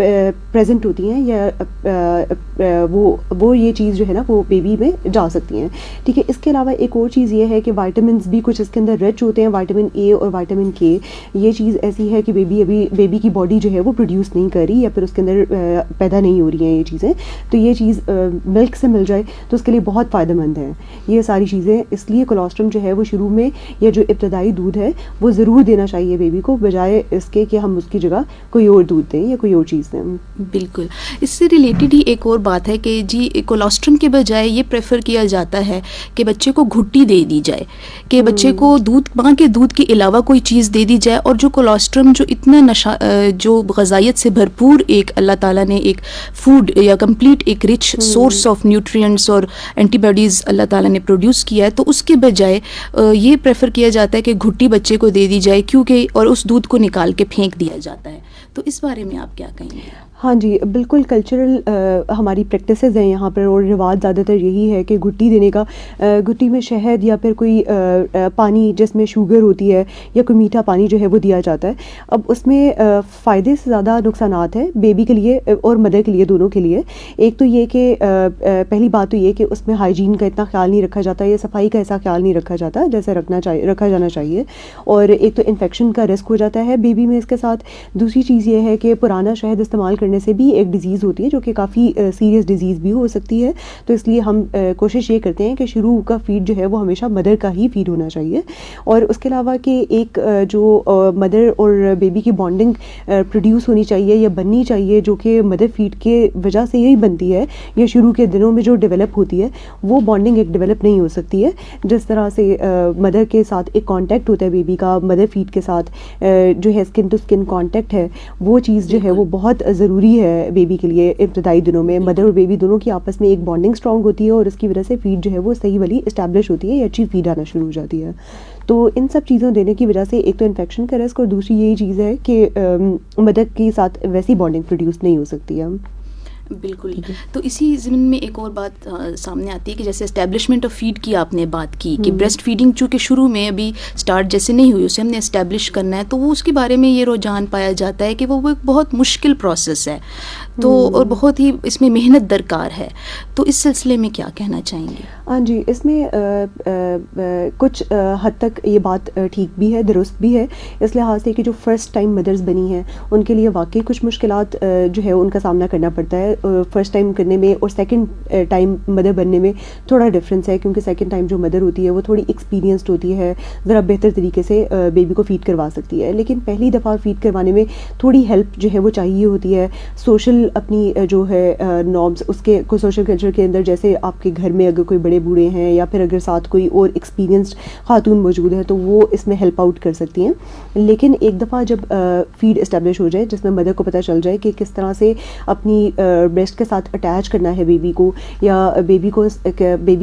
Present ہوتی ہیں یا وہ یہ چیز جو ہے نا وہ بیبی میں جا سکتی ہیں. ٹھیک ہے. اس کے علاوہ ایک اور چیز یہ ہے کہ وائٹامنس بھی کچھ اس کے اندر رچ ہوتے ہیں, وائٹامن اے اور وائٹامن کے. یہ چیز ایسی ہے کہ بیبی کی باڈی جو ہے وہ پروڈیوس نہیں کر رہی یا پھر اس کے اندر پیدا نہیں ہو رہی ہیں یہ چیزیں. تو یہ چیز ملک سے مل جائے تو اس کے لیے بہت فائدہ مند ہے یہ ساری چیزیں. اس لیے کولوسٹرم جو ہے وہ شروع میں یا جو ابتدائی دودھ ہے وہ ضرور دینا چاہیے بیبی کو, بجائے اس کے کہ ہم اس کی جگہ کوئی اور دودھ دیں یا کوئی اور چیز دیں. بالکل. اس سے ریلیٹڈ ہی ایک اور بات ہے کہ جی کولوسٹرم کے بجائے یہ پریفر کیا جاتا ہے کہ بچے کو گھٹی دے دی جائے, کہ بچے کو ماں کے دودھ کے علاوہ کوئی چیز دے دی جائے. اور جو کولوسٹرم جو اتنا جو غذائیت سے بھرپور ایک اللہ تعالیٰ نے ایک فوڈ یا کمپلیٹ ایک رچ سورس آف نیوٹرینٹس اور اینٹی باڈیز اللہ تعالیٰ نے پروڈیوس کیا ہے, تو اس کے بجائے یہ پریفر کیا جاتا ہے کہ گھٹی بچے کو دے دی جائے, کیونکہ اور اس دودھ کو نکال کے پھینک دیا جاتا ہے. تو اس بارے میں آپ کیا کہیں گے؟ ہاں جی بالکل, کلچرل ہماری پریکٹسز ہیں یہاں پر, اور رواج زیادہ تر یہی ہے کہ گھٹی دینے کا. گھٹی میں شہد یا پھر کوئی پانی جس میں شوگر ہوتی ہے یا کوئی میٹھا پانی جو ہے وہ دیا جاتا ہے. اب اس میں فائدے سے زیادہ نقصانات ہیں بیبی کے لیے اور مدر کے لیے, دونوں کے لیے. ایک تو یہ کہ پہلی بات تو یہ کہ اس میں ہائیجین کا اتنا خیال نہیں رکھا جاتا یا صفائی کا ایسا خیال نہیں رکھا جاتا جیسے رکھا جانا چاہیے, اور ایک تو انفیکشن کا رسک ہو جاتا ہے بیبی میں اس کے ساتھ. دوسری چیز یہ ہے کہ پرانا شہد استعمال کرنے سے بھی ایک ڈیزیز ہوتی ہے جو کہ کافی سیریس ڈیزیز بھی ہو سکتی ہے. تو اس لیے ہم کوشش یہ کرتے ہیں کہ شروع کا فیڈ جو ہے وہ ہمیشہ مدر کا ہی فیڈ ہونا چاہیے. اور اس کے علاوہ کہ ایک جو مدر اور بیبی کی بانڈنگ پروڈیوس ہونی چاہیے یا بننی چاہیے, جو کہ مدر فیڈ کے وجہ سے یہی بنتی ہے یا شروع کے دنوں میں جو ڈیولپ ہوتی ہے, وہ بانڈنگ ایک ڈیولپ نہیں ہو سکتی ہے. جس طرح سے مدر کے ساتھ ایک کانٹیکٹ ہوتا ہے بیبی کا, مدر فیڈ کے ساتھ جو ہے اسکن ٹو اسکن کانٹیکٹ ہے, وہ چیز جو ہے وہ بہت ضروری ہے بیبی کے لیے. ابتدائی دنوں میں مدر اور بیبی دونوں کی آپس میں ایک بانڈنگ اسٹرانگ ہوتی ہے, اور اس کی وجہ سے فیڈ جو ہے وہ صحیح والی اسٹیبلش ہوتی ہے یا اچھی فیڈ آنا شروع ہو جاتی ہے. تو ان سب چیزوں دینے کی وجہ سے ایک تو انفیکشن کا رسک, اور دوسری یہی چیز ہے کہ مدر کے ساتھ ویسی بانڈنگ پروڈیوس نہیں ہو سکتی ہے. بالکل. تو اسی ضمن میں ایک اور بات سامنے آتی ہے کہ جیسے اسٹیبلشمنٹ آف فیڈ کی آپ نے بات کی کہ بریسٹ فیڈنگ چونکہ شروع میں ابھی اسٹارٹ جیسے نہیں ہوئی, اسے ہم نے اسٹیبلش کرنا ہے, تو وہ اس کے بارے میں یہ رجحان پایا جاتا ہے کہ وہ ایک بہت مشکل پروسیس ہے, تو اور بہت ہی اس میں محنت درکار ہے. تو اس سلسلے میں کیا کہنا چاہیں گے؟ ہاں جی, اس میں کچھ حد تک یہ بات ٹھیک بھی ہے, درست بھی ہے, اس لحاظ سے کہ جو فرسٹ ٹائم مدرز بنی ہیں ان کے لیے واقعی کچھ مشکلات جو ہے ان کا سامنا کرنا پڑتا ہے فرسٹ ٹائم کرنے میں, اور سیکنڈ ٹائم مدر بننے میں تھوڑا ڈفرینس ہے, کیونکہ سیکنڈ ٹائم جو مدر ہوتی ہے وہ تھوڑی ایکسپیرینسڈ ہوتی ہے, ذرا بہتر طریقے سے بیبی کو فیڈ کروا سکتی ہے. لیکن پہلی دفعہ فیڈ کروانے میں تھوڑی ہیلپ جو ہے وہ چاہیے ہوتی ہے. سوشل اپنی جو ہے نارمس اس کے کوئی سوشل کلچر کے اندر, جیسے آپ کے گھر میں اگر کوئی بڑے بوڑھے ہیں یا پھر اگر ساتھ کوئی اور ایکسپیرینسڈ خاتون موجود ہے تو وہ اس میں ہیلپ آؤٹ کر سکتی ہیں. لیکن ایک دفعہ جب فیڈ اسٹیبلش ہو جائے, جس میں مدر کو پتہ چل جائے کہ کس طرح سے اپنی بریسٹ کے ساتھ اٹیچ کرنا ہے بیبی کو, یا بیبی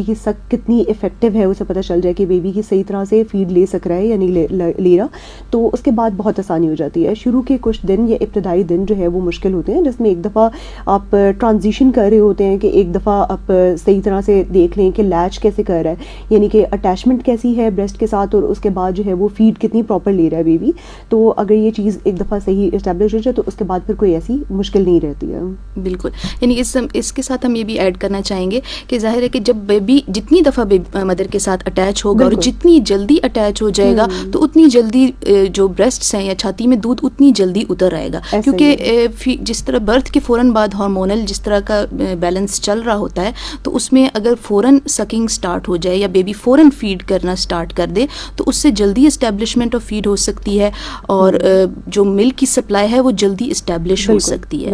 کی سک کتنی افیکٹو ہے اسے پتہ چل جائے کہ بیبی کی صحیح طرح سے فیڈ لے سک رہا ہے یا نہیں لے رہا, تو اس کے بعد بہت آسانی ہو جاتی ہے. شروع کے کچھ دن یا ابتدائی دن جو ہے وہ مشکل ہوتے ہیں, جس میں ایک دفعہ آپ ٹرانزیشن کر رہے ہوتے ہیں کہ ایک دفعہ آپ صحیح طرح سے دیکھ لیں کہ لیچ کیسے کر رہا ہے, یعنی کہ اٹیچمنٹ کیسی ہے بریسٹ کے ساتھ, اور اس کے بعد جو ہے وہ فیڈ کتنی پراپر لے رہا ہے بیبی. تو اگر یہ چیز ایک دفعہ صحیح اسٹیبلش ہو جائے تو اس کے بعد پھر کوئی ایسی مشکل نہیں رہتی ہے. بالکل, یعنی اس کے ساتھ ہم یہ بھی ایڈ کرنا چاہیں گے کہ ظاہر ہے کہ جب بیبی جتنی دفعہ مدر کے ساتھ اٹیچ ہوگا اور جتنی جلدی اٹیچ ہو جائے گا تو اتنی جلدی جو بریسٹس ہیں یا چھاتی میں دودھ اتنی جلدی اتر آئے گا, کیونکہ جس طرح برتھ کے فوراً بعد ہارمونل جس طرح کا بیلنس چل رہا ہوتا ہے, تو اس میں اگر فوراً سکنگ سٹارٹ ہو جائے یا بیبی فوراً فیڈ کرنا سٹارٹ کر دے تو اس سے جلدی اسٹیبلشمنٹ آف فیڈ ہو سکتی ہے, اور جو ملک کی سپلائی ہے وہ جلدی اسٹیبلش ہو سکتی ہے.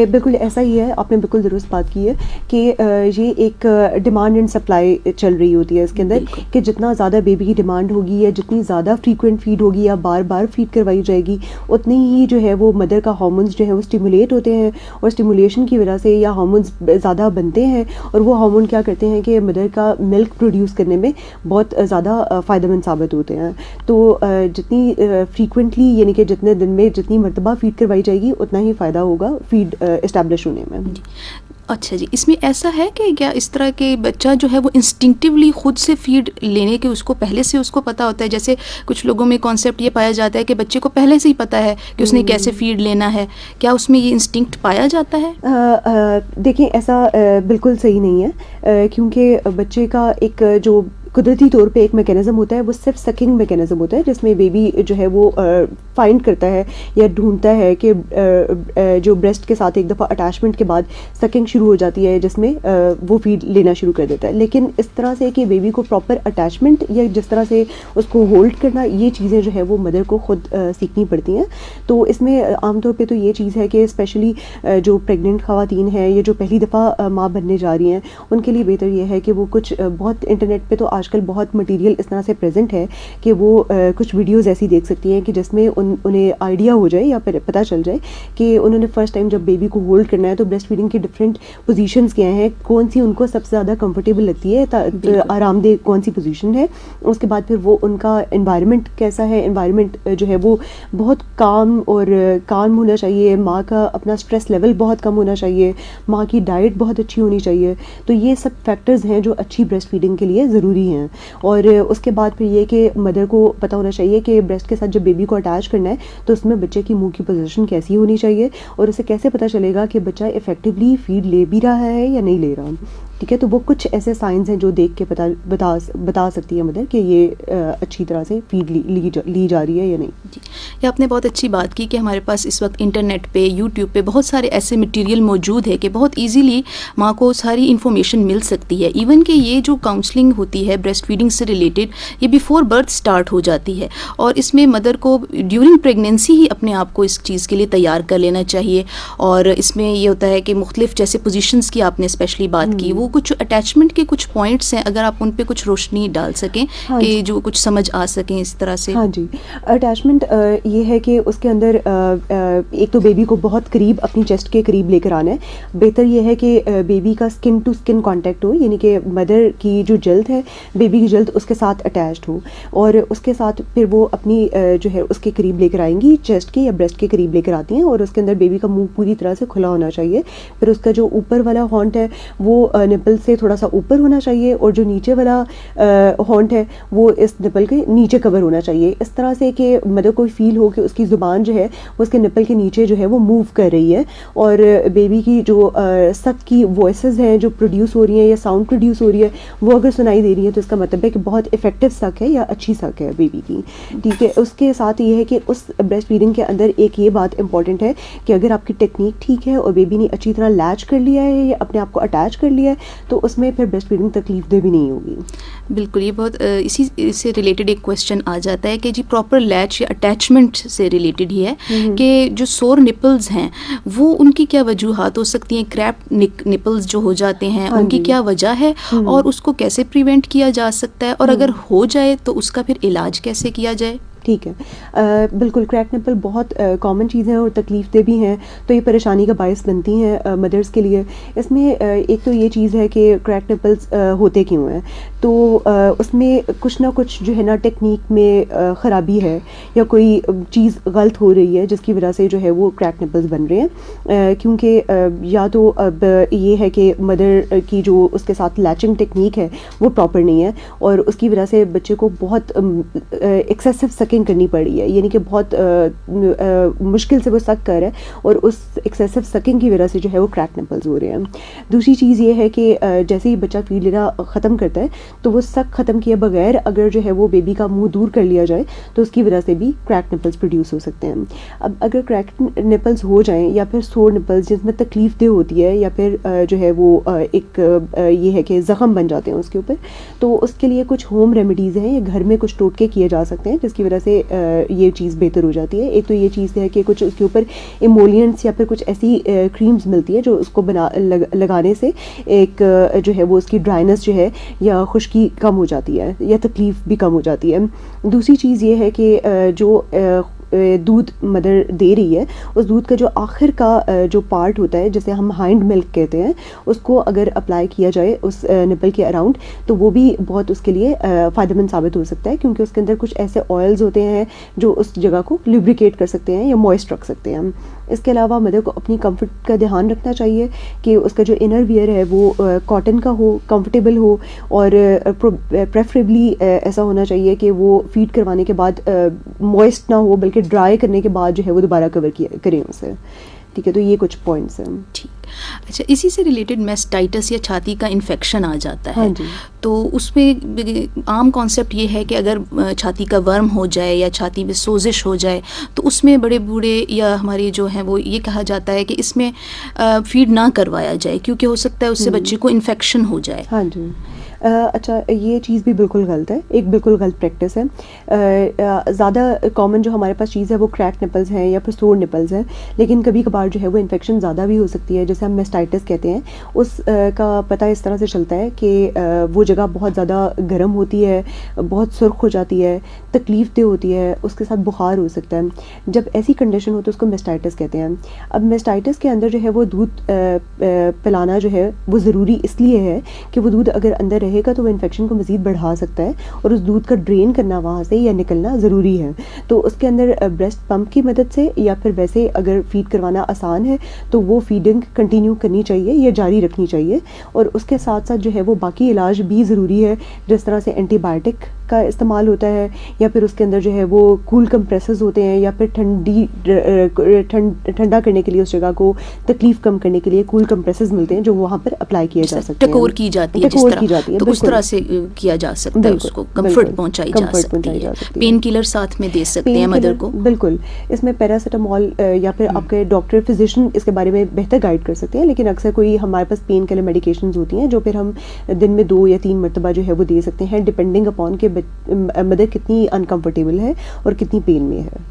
بالکل ایسا ہی ہے, آپ نے بالکل درست بات کی ہے کہ یہ ایک ڈیمانڈ اینڈ سپلائی چل رہی ہوتی ہے اس کے اندر, کہ جتنا زیادہ بیبی کی ڈیمانڈ ہوگی یا جتنی زیادہ فریکوینٹ فیڈ ہوگی یا بار بار فیڈ کروائی جائے گی, اتنی ہی جو ہے وہ مدر کا ہارمونز جو ہے وہ اسٹیمولیٹ ہوتے ہیں, اور اسٹیمولیشن کی وجہ سے یا ہارمونز زیادہ بنتے ہیں, اور وہ ہارمون کیا کرتے ہیں کہ مدر کا ملک پروڈیوس کرنے میں بہت زیادہ فائدہ مند ثابت ہوتے ہیں. تو جتنی فریکوینٹلی یعنی کہ جتنے دن میں جتنی مرتبہ فیڈ کروائی جائے گی اتنا ہی فائدہ ہوگا فیڈ فیڈ اسٹیبلش ہونے میں. اچھا جی, اس میں ایسا ہے کہ کیا اس طرح کے بچہ جو ہے وہ انسٹنکٹیولی خود سے فیڈ لینے کے اس کو پہلے سے اس کو پتہ ہوتا ہے؟ جیسے کچھ لوگوں میں کانسیپٹ یہ پایا جاتا ہے کہ بچے کو پہلے سے ہی پتہ ہے کہ اس نے کیسے فیڈ لینا ہے, کیا اس میں یہ انسٹنکٹ پایا جاتا ہے؟ دیکھیں ایسا بالکل صحیح نہیں ہے, کیونکہ بچے کا ایک جو قدرتی طور پہ ایک میکینزم ہوتا ہے وہ صرف سکنگ میکینزم ہوتا ہے, جس میں بیبی جو ہے وہ فائنڈ کرتا ہے یا ڈھونڈتا ہے کہ جو بریسٹ کے ساتھ ایک دفعہ اٹیچمنٹ کے بعد سکنگ شروع ہو جاتی ہے, جس میں وہ فیڈ لینا شروع کر دیتا ہے. لیکن اس طرح سے کہ بیبی کو پراپر اٹیچمنٹ یا جس طرح سے اس کو ہولڈ کرنا, یہ چیزیں جو ہے وہ مدر کو خود سیکھنی پڑتی ہیں. تو اس میں عام طور پہ تو یہ چیز ہے کہ اسپیشلی جو پریگننٹ خواتین ہیں یا جو پہلی دفعہ ماں بننے جا رہی ہیں, ان کے لیے بہتر یہ ہے کہ وہ کچھ بہت انٹرنیٹ پہ تو آج کل بہت مٹیریل اس طرح سے پریزنٹ ہے کہ وہ کچھ ویڈیوز ایسی دیکھ سکتی ہیں کہ جس میں انہیں آئیڈیا ہو جائے یا پھر پتہ چل جائے کہ انہوں نے فرسٹ ٹائم جب بیبی کو ہولڈ کرنا ہے تو بریسٹ فیڈنگ کی ڈفرینٹ پوزیشنز کیا ہیں, کون سی ان کو سب سے زیادہ کمفرٹیبل لگتی ہے, آرام دہ کون سی پوزیشن ہے. اس کے بعد پھر وہ ان کا انوائرمنٹ کیسا ہے, انوائرمنٹ جو ہے وہ بہت کام ہونا چاہیے, ماں کا اپنا اسٹریس لیول بہت کم ہونا چاہیے, ماں کی ڈائٹ بہت اچھی ہونی چاہیے. تو یہ سب فیکٹرز ہیں جو اچھی بریسٹ فیڈنگ کے لیے ضروری ہیں. اور اس کے بعد پھر یہ کہ مدر کو پتہ ہونا چاہیے کہ بریسٹ کے ساتھ جب بیبی کو اٹیچ کرنا ہے تو اس میں بچے کی منہ کی پوزیشن کیسی ہونی چاہیے, اور اسے کیسے پتہ چلے گا کہ بچہ افیکٹولی فیڈ لے بھی رہا ہے یا نہیں لے رہا. ٹھیک ہے, تو وہ کچھ ایسے سائنز ہیں جو دیکھ کے بتا سکتی ہے مدر کہ یہ اچھی طرح سے فیڈ لی جا رہی ہے یا نہیں. جی, یہ آپ نے بہت اچھی بات کی کہ ہمارے پاس اس وقت انٹرنیٹ پہ, یوٹیوب پہ بہت سارے ایسے مٹیریل موجود ہے کہ بہت ایزیلی ماں کو ساری انفارمیشن مل سکتی ہے. ایون کہ یہ جو کاؤنسلنگ ہوتی ہے بریسٹ فیڈنگ سے ریلیٹڈ, یہ بیفور برتھ سٹارٹ ہو جاتی ہے, اور اس میں مدر کو ڈیورنگ پریگنینسی ہی اپنے آپ کو اس چیز کے لیے تیار کر لینا چاہیے. اور اس میں یہ ہوتا ہے کہ مختلف جیسے پوزیشنز کی آپ نے اسپیشلی بات کی, وہ کچھ اٹیچمنٹ کے کچھ پوائنٹس ہیں, اگر آپ ان پہ کچھ روشنی ڈال سکیں کہ جو کچھ سمجھ آ سکیں اس طرح سے. ہاں جی, اٹیچمنٹ یہ ہے کہ اس کے اندر ایک تو بیبی کو بہت قریب اپنی چیسٹ کے قریب لے کر آنا ہے. بہتر یہ ہے کہ بیبی کا اسکن ٹو اسکن کانٹیکٹ ہو, یعنی کہ مدر کی جو جلد ہے, بیبی کی جلد اس کے ساتھ اٹیچڈ ہو, اور اس کے ساتھ پھر وہ اپنی جو ہے اس کے قریب لے کر آئیں گی, چیسٹ کے یا بریسٹ کے قریب لے کر آتی ہیں, اور اس کے اندر بیبی کا منہ پوری طرح سے کھلا ہونا چاہیے. پھر اس کا جو اوپر والا ہونٹ ہے وہ نپل سے تھوڑا سا اوپر ہونا چاہیے, اور جو نیچے والا ہونٹ ہے وہ اس نپل کے نیچے کور ہونا چاہیے, اس طرح سے کہ مدر کو فیل ہو کہ اس کی زبان جو ہے وہ اس کے نپل کے نیچے جو ہے وہ موو کر رہی ہے, اور بیبی کی جو سک کی وائسز ہیں جو پروڈیوس ہو رہی ہیں یا ساؤنڈ پروڈیوس ہو رہی ہے وہ اگر سنائی دے رہی ہے تو اس کا مطلب ہے کہ بہت افیکٹو سک ہے یا اچھی سک ہے بیبی کی. ٹھیک ہے, اس کے ساتھ یہ ہے کہ اس بریسٹ فیڈنگ کے اندر ایک یہ بات امپورٹنٹ ہے کہ اگر آپ کی ٹیکنیک ٹھیک ہے اور بیبی نے اچھی طرح لیچ کر لیا ہے یا اپنے آپ کو اٹیچ کر لیا ہے تو اس میں پھر بریسٹ فیڈنگ تکلیف دہ بھی نہیں ہوگی. بالکل, یہ بہت اسی سے ریلیٹڈ ایک کویشچن آ جاتا ہے کہ جی پراپر لیچ یا اٹیچمنٹ سے ریلیٹڈ ہی ہے کہ جو سور نپلز ہیں وہ ان کی کیا وجوہات ہو سکتی ہیں, کریپ نپلز جو ہو جاتے ہیں ان کی کیا وجہ ہے, اور اس کو کیسے پریونٹ کیا جا سکتا ہے, اور اگر ہو جائے تو اس کا پھر علاج کیسے کیا جائے. ٹھیک ہے, بالکل کریک نپل بہت کامن چیزیں ہیں اور تکلیف دہ بھی ہیں, تو یہ پریشانی کا باعث بنتی ہیں مدرس کے لیے. اس میں ایک تو یہ چیز ہے کہ کریک نپلس ہوتے کیوں ہیں, تو اس میں کچھ نہ کچھ جو ہے نا ٹیکنیک میں خرابی ہے یا کوئی چیز غلط ہو رہی ہے جس کی وجہ سے جو ہے وہ کریک نپلس بن رہے ہیں. کیونکہ یا تو اب یہ ہے کہ مدر کی جو اس کے ساتھ لیچنگ ٹیکنیک ہے وہ پراپر نہیں ہے, اور اس کی وجہ سے بچے کو بہت ایکسیسو سکنگ کرنی پڑی ہے, یعنی کہ بہت مشکل سے وہ سک کر ہے, اور اس ایکسیسو سکنگ کی وجہ سے جو ہے وہ کریک نپلز ہو رہے ہیں. دوسری چیز یہ ہے کہ جیسے ہی بچہ فیڈ لینا ختم کرتا ہے تو وہ سک ختم کیے بغیر اگر جو ہے وہ بیبی کا منہ دور کر لیا جائے تو اس کی وجہ سے بھی کریک نپلز پروڈیوس ہو سکتے ہیں. اب اگر کریک نپلز ہو جائیں یا پھر سور نپلز جس میں تکلیف دہ ہوتی ہے یا پھر جو ہے وہ ایک یہ ہے کہ زخم بن جاتے ہیں اس کے اوپر, تو اس کے لیے کچھ ہوم ریمیڈیز ہیں یا گھر میں کچھ ٹوٹکے کیے جا سکتے ہیں جس کی وجہ سے یہ چیز بہتر ہو جاتی ہے. ایک تو یہ چیز ہے کہ کچھ اس کے اوپر ایمولینٹس یا پھر کچھ ایسی کریمز ملتی ہے جو اس کو لگانے سے ایک جو ہے وہ اس کی ڈرائنس جو ہے یا خشکی کم ہو جاتی ہے یا تکلیف بھی کم ہو جاتی ہے. دوسری چیز یہ ہے کہ جو دودھ مدر دے رہی ہے اس دودھ کا جو آخر کا جو پارٹ ہوتا ہے جسے ہم ہائنڈ ملک کہتے ہیں, اس کو اگر اپلائی کیا جائے اس نپل کے اراؤنڈ تو وہ بھی بہت اس کے لیے فائدہ مند ثابت ہو سکتا ہے, کیونکہ اس کے اندر کچھ ایسے آئلز ہوتے ہیں جو اس جگہ کو لیبریکیٹ کر سکتے ہیں یا موئسٹ رکھ سکتے ہیں. اس کے علاوہ مدر کو اپنی کمفرٹ کا دھیان رکھنا چاہیے کہ اس کا جو انر ویئر ہے وہ کاٹن کا ہو, کمفرٹیبل ہو, اور پریفریبلی ایسا ہونا چاہیے کہ وہ فیڈ کروانے کے بعد موئسٹ نہ ہو بلکہ ڈرائی کرنے کے بعد جو ہے وہ دوبارہ کور کریں اسے. ٹھیک ہے, تو یہ کچھ پوائنٹس ہیں. ٹھیک. اچھا, اسی سے ریلیٹڈ میسٹائٹس یا چھاتی کا انفیکشن آ جاتا ہے, تو اس میں عام کانسیپٹ یہ ہے کہ اگر چھاتی کا ورم ہو جائے یا چھاتی میں سوزش ہو جائے تو اس میں بڑے بوڑھے یا ہمارے جو ہیں وہ یہ کہا جاتا ہے کہ اس میں فیڈ نہ کروایا جائے کیونکہ ہو سکتا ہے اس سے بچے کو انفیکشن ہو جائے. ہاں جی. اچھا, یہ چیز بھی بالکل غلط ہے, ایک بالکل غلط پریکٹس ہے. زیادہ کامن جو ہمارے پاس چیز ہے وہ کریک نپلز ہیں یا پھر سور نپلز ہیں, لیکن کبھی کبھار جو ہے وہ انفیکشن زیادہ بھی ہو سکتی ہے جیسے ہم میسٹائٹس کہتے ہیں. اس کا پتہ اس طرح سے چلتا ہے کہ وہ جگہ بہت زیادہ گرم ہوتی ہے, بہت سرخ ہو جاتی ہے, تکلیف دہ ہوتی ہے, اس کے ساتھ بخار ہو سکتا ہے. جب ایسی کنڈیشن ہو تو اس کو میسٹائٹس کہتے ہیں. اب میسٹائٹس کے اندر جو ہے وہ دودھ پلانا جو ہے وہ ضروری اس لیے ہے کہ وہ دودھ اگر اندر رہے گا تو وہ انفیکشن کو مزید بڑھا سکتا ہے, اور اس دودھ کا ڈرین کرنا وہاں سے یا نکلنا ضروری ہے. تو اس کے اندر بریسٹ پمپ کی مدد سے یا پھر ویسے اگر فیڈ کروانا آسان ہے تو وہ فیڈنگ کنٹینیو کرنی چاہیے یا جاری رکھنی چاہیے, اور اس کے ساتھ ساتھ جو ہے وہ باقی علاج بھی ضروری ہے, جس طرح سے اینٹی بایوٹک کا استعمال ہوتا ہے, یا پھر اس کے اندر جو ہے وہ کول کمپریسز ہوتے ہیں, یا پھر ٹھنڈا کرنے کے لیے اس جگہ کو تکلیف کم کرنے کے لیے کول کمپریسز ملتے ہیں جو وہاں پر اپلائی کیے جا سکتے ہیں, ٹکور کی جاتی ہے, ٹکور کی جاتی ہے, تو اس طرح سے کیا جا سکتا ہے, اس کو کمفرٹ پہنچائی جا سکتی ہے. پین کلر ساتھ میں دے سکتے ہیں مدر کو. بالکل, اس میں پیراسیٹامول یا پھر آپ کے ڈاکٹر فزیشین اس کے بارے میں بہتر گائیڈ کر سکتے ہیں, لیکن اکثر کوئی ہمارے پاس پین کلر میڈیکیشنز ہوتی ہیں جو پھر ہم دن میں 2 یا 3 مرتبہ جو ہے وہ دے سکتے ہیں, ڈپینڈنگ اپون کہ مدر کتنی انکمفرٹیبل ہے اور کتنی پین میں ہے.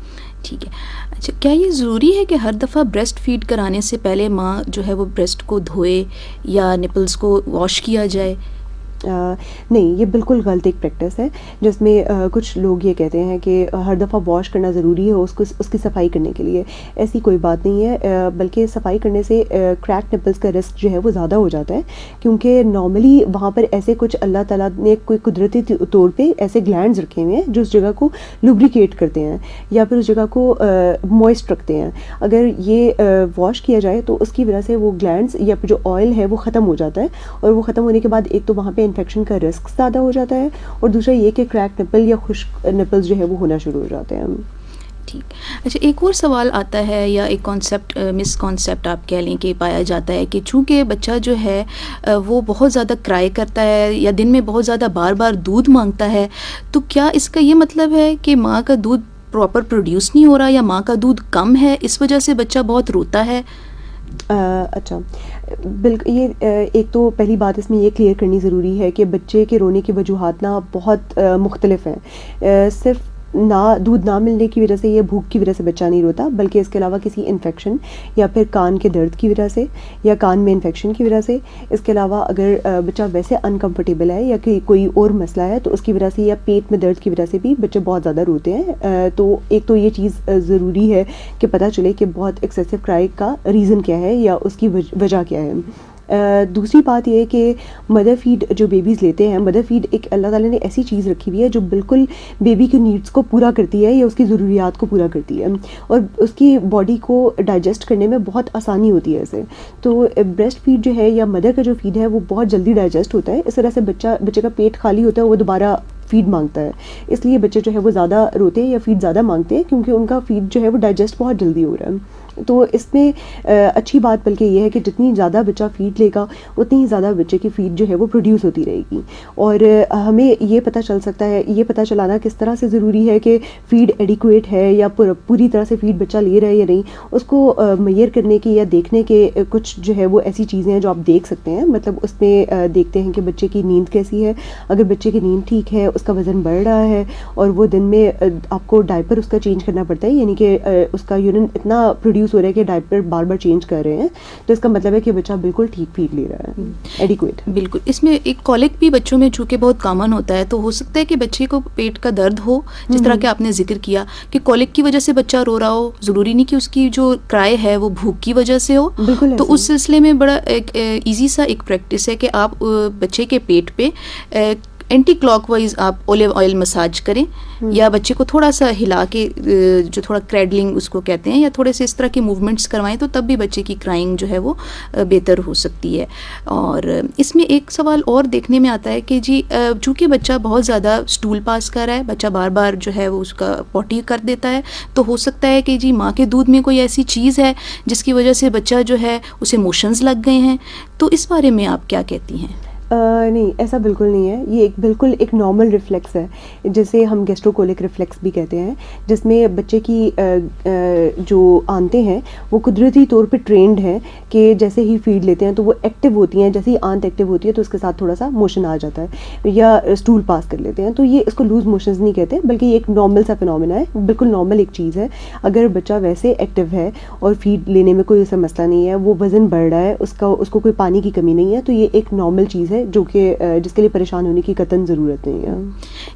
ٹھیک ہے. اچھا, کیا یہ ضروری ہے کہ ہر دفعہ بریسٹ فیڈ کرانے سے پہلے ماں جو ہے وہ بریسٹ کو دھوئے یا نپلز کو واش کیا جائے؟ نہیں, یہ بالکل غلط ایک پریکٹس ہے جس میں کچھ لوگ یہ کہتے ہیں کہ ہر دفعہ واش کرنا ضروری ہے اس کی صفائی کرنے کے لیے. ایسی کوئی بات نہیں ہے, بلکہ صفائی کرنے سے کریک نپلز کا رسک جو ہے وہ زیادہ ہو جاتا ہے, کیونکہ نارملی وہاں پر ایسے کچھ اللہ تعالیٰ نے کوئی قدرتی طور پہ ایسے گلینڈز رکھے ہوئے ہیں جو اس جگہ کو لوبریکیٹ کرتے ہیں یا پھر اس جگہ کو موئسٹ رکھتے ہیں. اگر یہ واش کیا جائے تو اس کی وجہ سے وہ گلینڈز یا پھر جو آئل ہے وہ ختم ہو جاتا ہے, اور وہ ختم ہونے کے بعد ایک تو وہاں پہ انفیکشن کا رسک زیادہ ہو جاتا ہے, اور دوسرا یہ کہ کریک نپل یا خشک نپلز جو ہے وہ ہونا شروع ہو جاتے ہیں. ٹھیک. اچھا, ایک اور سوال آتا ہے یا ایک کانسیپٹ مس کانسیپٹ آپ کہہ لیں کہ پایا جاتا ہے کہ چونکہ بچہ جو ہے وہ بہت زیادہ کرائی کرتا ہے یا دن میں بہت زیادہ بار بار دودھ مانگتا ہے, تو کیا اس کا یہ مطلب ہے کہ ماں کا دودھ پراپر پروڈیوس نہیں ہو رہا یا ماں کا دودھ کم ہے, اس وجہ سے بچہ بہت روتا ہے؟ اچھا, بالکل. یہ ایک تو پہلی بات اس میں یہ کلیئر کرنی ضروری ہے کہ بچے کے رونے کی وجوہات نا بہت مختلف ہیں. صرف دودھ نہ ملنے کی وجہ سے یا بھوک کی وجہ سے بچہ نہیں روتا, بلکہ اس کے علاوہ کسی انفیکشن یا پھر کان کے درد کی وجہ سے یا کان میں انفیکشن کی وجہ سے, اس کے علاوہ اگر بچہ ویسے انکمفرٹیبل ہے یا کہ کوئی اور مسئلہ ہے تو اس کی وجہ سے یا پیٹ میں درد کی وجہ سے بھی بچے بہت زیادہ روتے ہیں. تو ایک تو یہ چیز ضروری ہے کہ پتہ چلے کہ بہت ایکسیسو کرائی کا ریزن کیا ہے یا اس کی وجہ کیا ہے. دوسری بات یہ ہے کہ مدر فیڈ جو بیبیز لیتے ہیں, مدر فیڈ ایک اللہ تعالیٰ نے ایسی چیز رکھی ہوئی ہے جو بالکل بیبی کی نیڈس کو پورا کرتی ہے یا اس کی ضروریات کو پورا کرتی ہے, اور اس کی باڈی کو ڈائجسٹ کرنے میں بہت آسانی ہوتی ہے اسے. تو بریسٹ فیڈ جو ہے یا مدر کا جو فیڈ ہے وہ بہت جلدی ڈائجسٹ ہوتا ہے, اس طرح سے بچے کا پیٹ خالی ہوتا ہے, وہ دوبارہ فیڈ مانگتا ہے. اس لیے بچے جو ہے وہ زیادہ روتے ہیں یا فیڈ زیادہ مانگتے ہیں کیونکہ ان کا فیڈ جو ہے وہ ڈائجسٹ بہت جلدی ہو رہا ہے. تو اس میں اچھی بات بلکہ یہ ہے کہ جتنی زیادہ بچہ فیڈ لے گا اتنی ہی زیادہ بچے کی فیڈ جو ہے وہ پروڈیوس ہوتی رہے گی. اور ہمیں یہ پتہ چل سکتا ہے, یہ پتہ چلانا کس طرح سے ضروری ہے کہ فیڈ ایڈیکویٹ ہے یا پوری طرح سے فیڈ بچہ لے رہا ہے یا نہیں, اس کو میئر کرنے کی یا دیکھنے کے کچھ جو ہے وہ ایسی چیزیں ہیں جو آپ دیکھ سکتے ہیں. مطلب اس میں دیکھتے ہیں کہ بچے کی نیند کیسی ہے. اگر بچے کی نیند ٹھیک ہے, اس کا وزن بڑھ رہا ہے اور وہ دن میں آپ کو ڈائپر اس کا چینج کرنا پڑتا ہے, یعنی کہ اس کا یورین اتنا پروڈیوس محسوس ہو رہا ہے کہ ڈائپر بار بار چینج کر رہے ہیں تو اس کا مطلب ہے کہ بچہ بالکل ٹھیک فیڈ لے رہا ہے, ایڈیکویٹ. بالکل. اس میں ایک کولک بھی بچوں میں چونکہ بہت کامن ہوتا ہے, تو ہو سکتا ہے کہ بچے کو پیٹ کا درد ہو, جس طرح کہ آپ نے ذکر کیا کہ کولک کی وجہ سے بچہ رو رہا ہو, ضروری نہیں کہ اس کی جو کرائے ہے وہ بھوک کی وجہ سے ہو. تو اس سلسلے میں بڑا ایک ایزی سا ایک پریکٹس ہے کہ آپ بچے کے پیٹ پہ اینٹی کلاک وائز آپ اولیو آئل مساج کریں, یا بچے کو تھوڑا سا ہلا کے جو تھوڑا کریڈلنگ اس کو کہتے ہیں, یا تھوڑے سے اس طرح کے موومنٹس کروائیں, تو تب بھی بچے کی کرائنگ جو ہے وہ بہتر ہو سکتی ہے. اور اس میں ایک سوال اور دیکھنے میں آتا ہے کہ جی چونکہ بچہ بہت زیادہ اسٹول پاس کر رہا ہے, بچہ بار بار جو ہے وہ اس کا پوٹی کر دیتا ہے, تو ہو سکتا ہے کہ جی ماں کے دودھ میں کوئی ایسی چیز ہے جس کی وجہ سے بچہ جو ہے اسے موشنز لگ گئے ہیں, تو اس بارے میں آپ کیا کہتی ہیں؟ نہیں, ایسا بالکل نہیں ہے. یہ بالکل ایک نارمل ریفلیکس ہے جسے ہم گیسٹروکولک ریفلیکس بھی کہتے ہیں, جس میں بچے کی جو آنتیں ہیں وہ قدرتی طور پہ ٹرینڈ ہیں کہ جیسے ہی فیڈ لیتے ہیں تو وہ ایکٹیو ہوتی ہیں, جیسے ہی آنت ایکٹیو ہوتی ہے تو اس کے ساتھ تھوڑا سا موشن آ جاتا ہے یا اسٹول پاس کر لیتے ہیں. تو یہ اس کو لوز موشنز نہیں کہتے, بلکہ یہ ایک نارمل سا فینومینا ہے, بالکل نارمل ایک چیز ہے. اگر بچہ ویسے ایکٹیو ہے اور فیڈ لینے میں کوئی ایسا مسئلہ نہیں ہے, وہ وزن بڑھ رہا ہے, اس کو کوئی پانی کی کمی نہیں ہے, تو یہ ایک نارمل چیز ہے جو کہ جس کے لیے پریشان ہونے کی قطعاً ضرورت نہیں ہے.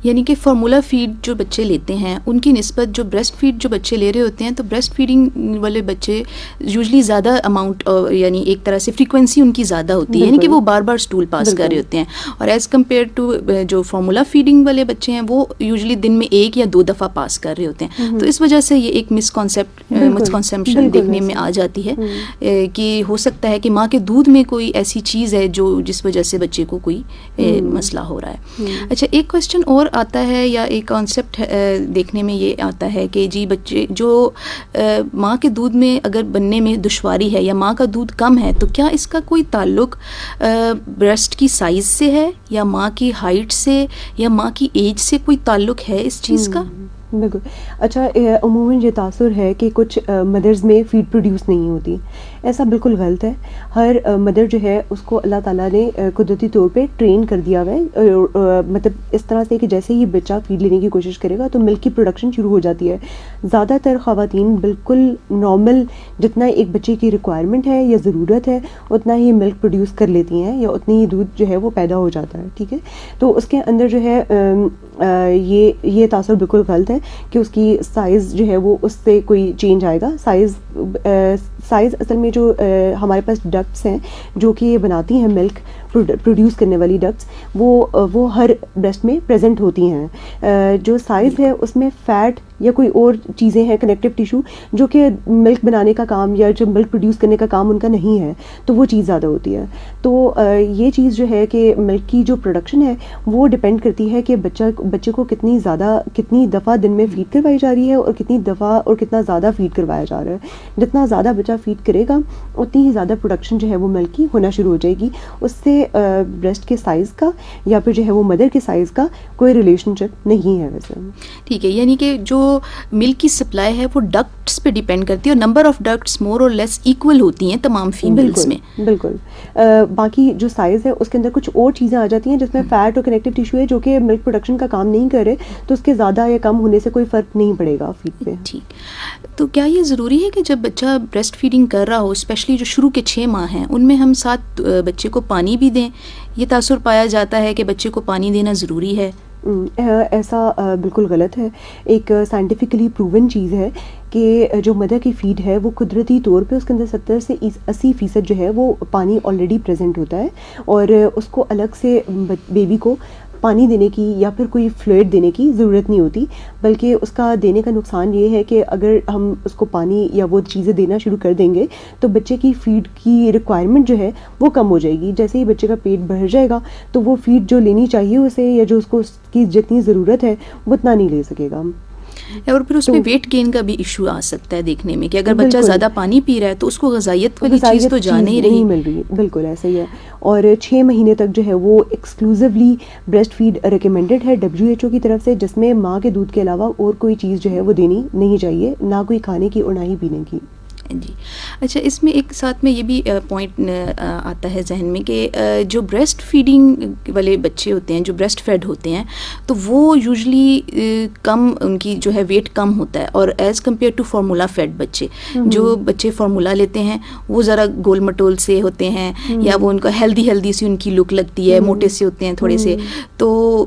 یعنی کہ فارمولا فیڈ جو بچے لیتے ہیں ان کی نسبت جو بریسٹ فیڈ جو بچے لے رہے ہوتے ہیں, تو بریسٹ فیڈنگ والے بچے یوزلی زیادہ اماؤنٹ یعنی ایک طرح سے فریکوینسی ان کی زیادہ ہوتی ہے, یعنی کہ وہ بار بار اسٹول پاس کر رہے ہوتے ہیں, اور ایز کمپیئر ٹو جو فارمولا فیڈنگ والے بچے ہیں وہ یوزلی دن میں 1 یا 2 دفعہ پاس کر رہے ہوتے ہیں. تو اس وجہ سے یہ ایک مسکنسیپشن دیکھنے میں آ جاتی ہے کہ ہو سکتا ہے کہ ماں کے دودھ میں کوئی ایسی چیز ہے جو جس وجہ سے بچے کو کوئی مسئلہ ہو رہا ہے. اچھا, ایک کویسچن اور آتا ہے یا ایک کانسیپٹ دیکھنے میں یہ آتا ہے کہ جی بچے جو ماں کے دودھ میں اگر بننے میں دشواری ہے یا ماں کا دودھ کم ہے, تو کیا اس کا کوئی تعلق بریسٹ کی سائز سے ہے, یا ماں کی ہائٹ سے, یا ماں کی ایج سے کوئی تعلق ہے اس چیز کا؟ بالکل. اچھا, عموماً یہ تاثر ہے کہ کچھ مدرز میں فیڈ پروڈیوس نہیں ہوتی. ایسا بالکل غلط ہے. ہر مدر جو ہے اس کو اللہ تعالیٰ نے قدرتی طور پہ ٹرین کر دیا ہوا ہے, مطلب اس طرح سے کہ جیسے ہی بچہ فیڈ لینے کی کوشش کرے گا تو ملک کی پروڈکشن شروع ہو جاتی ہے. زیادہ تر خواتین بالکل نارمل جتنا ایک بچے کی ریکوائرمنٹ ہے یا ضرورت ہے اتنا ہی ملک پروڈیوس کر لیتی ہیں, یا اتنی ہی دودھ جو ہے وہ پیدا ہو جاتا ہے. ٹھیک ہے, تو اس کے اندر جو ہے یہ تاثر بالکل غلط ہے کہ اس کی سائز جو ہے وہ اس سے کوئی چینج آئے گا. سائز اصل میں جو ہمارے پاس ڈکٹس ہیں جو کہ یہ بناتی ہیں ملک پروڈیوس کرنے والی ڈکٹس, وہ ہر بریسٹ میں پریزنٹ ہوتی ہیں. جو سائز ہے اس میں فیٹ یا کوئی اور چیزیں ہیں کنیکٹیو ٹیشو جو کہ ملک بنانے کا کام یا جو ملک پروڈیوس کرنے کا کام ان کا نہیں ہے, تو وہ چیز زیادہ ہوتی ہے. تو یہ چیز جو ہے کہ ملک کی جو پروڈکشن ہے وہ ڈپینڈ کرتی ہے کہ بچے کو کتنی دفعہ دن میں فیڈ کروائی جا رہی ہے اور کتنی دفعہ اور کتنا زیادہ فیڈ کروایا جا رہا ہے. جتنا زیادہ بچہ فیڈ کرے گا اتنی ہی زیادہ پروڈکشن جو ہے وہ ملک کی ہونا شروع ہو جائے گی. اس سے بریسٹ کے سائز کا یا پھر جو ہے وہ مدر کے سائز کا کوئی ریلیشن شپ نہیں ہے ویسے. ٹھیک ہے, یعنی کہ جو ملک کی سپلائی ہے وہ ڈکٹس پہ ڈیپینڈ کرتی ہے, اور نمبر آف ڈکٹس مور اور لیس ایکول ہوتی ہیں تمام فیمیلز میں. بالکل. باقی جو سائز ہے اس کے اندر کچھ اور چیزیں آ جاتی ہیں جس میں فیٹ اور کنیکٹیو ٹیشو ہے جو کہ ملک پروڈکشن کا کام نہیں کر رہے, تو اس کے زیادہ یا کم ہونے سے کوئی فرق نہیں پڑے گا فیڈ پہ. ٹھیک. تو کیا یہ ضروری ہے کہ جب بچہ بریسٹ فیڈنگ کر رہا ہو, اسپیشلی جو شروع کے 6 ماہ ہیں, ان میں ہم ساتھ بچے کو پانی بھی دیں؟ یہ تاثر پایا جاتا ہے کہ بچے کو پانی دینا ضروری ہے. ایسا بالکل غلط ہے. ایک سائنٹیفکلی پروون چیز ہے کہ جو مدر کی فیڈ ہے وہ قدرتی طور پہ اس کے اندر 70 سے 80% جو ہے وہ پانی آلریڈی پریزنٹ ہوتا ہے, اور اس کو الگ سے بیبی کو پانی دینے کی یا پھر کوئی فلوئڈ دینے کی ضرورت نہیں ہوتی. بلکہ اس کا دینے کا نقصان یہ ہے کہ اگر ہم اس کو پانی یا وہ چیزیں دینا شروع کر دیں گے تو بچے کی فیڈ کی ریکوائرمنٹ جو ہے وہ کم ہو جائے گی. جیسے ہی بچے کا پیٹ بڑھ جائے گا تو وہ فیڈ جو لینی چاہیے اسے یا جو اس کو اس کی جتنی ضرورت ہے وہ اتنا نہیں لے سکے گا. اور پھر اس میں ویٹ گین کا بھی ایشو آ سکتا ہے دیکھنے میں کہ اگر بچہ زیادہ پانی پی رہا ہے تو اس کو غذائیت والی چیز تو جا نہیں مل رہی. بالکل ایسا ہی ہے. اور 6 مہینے تک جو ہے وہ ایکسکلوزیولی بریسٹ فیڈ ریکمینڈڈ ہے WHO کی طرف سے, جس میں ماں کے دودھ کے علاوہ اور کوئی چیز جو ہے وہ دینی نہیں چاہیے, نہ کوئی کھانے کی اور نہ ہی پینے کی. جی اچھا، اس میں ایک ساتھ میں یہ بھی پوائنٹ آتا ہے ذہن میں کہ جو بریسٹ فیڈنگ والے بچے ہوتے ہیں، جو بریسٹ فیڈ ہوتے ہیں، تو وہ یوزلی کم، ان کی جو ہے ویٹ کم ہوتا ہے، اور as compared to formula feed بچے، جو بچے فارمولا لیتے ہیں وہ ذرا گول مٹول سے ہوتے ہیں، یا وہ ان کا ہیلدی سی ان کی لک لگتی ہے، موٹے سے ہوتے ہیں تھوڑے سے. تو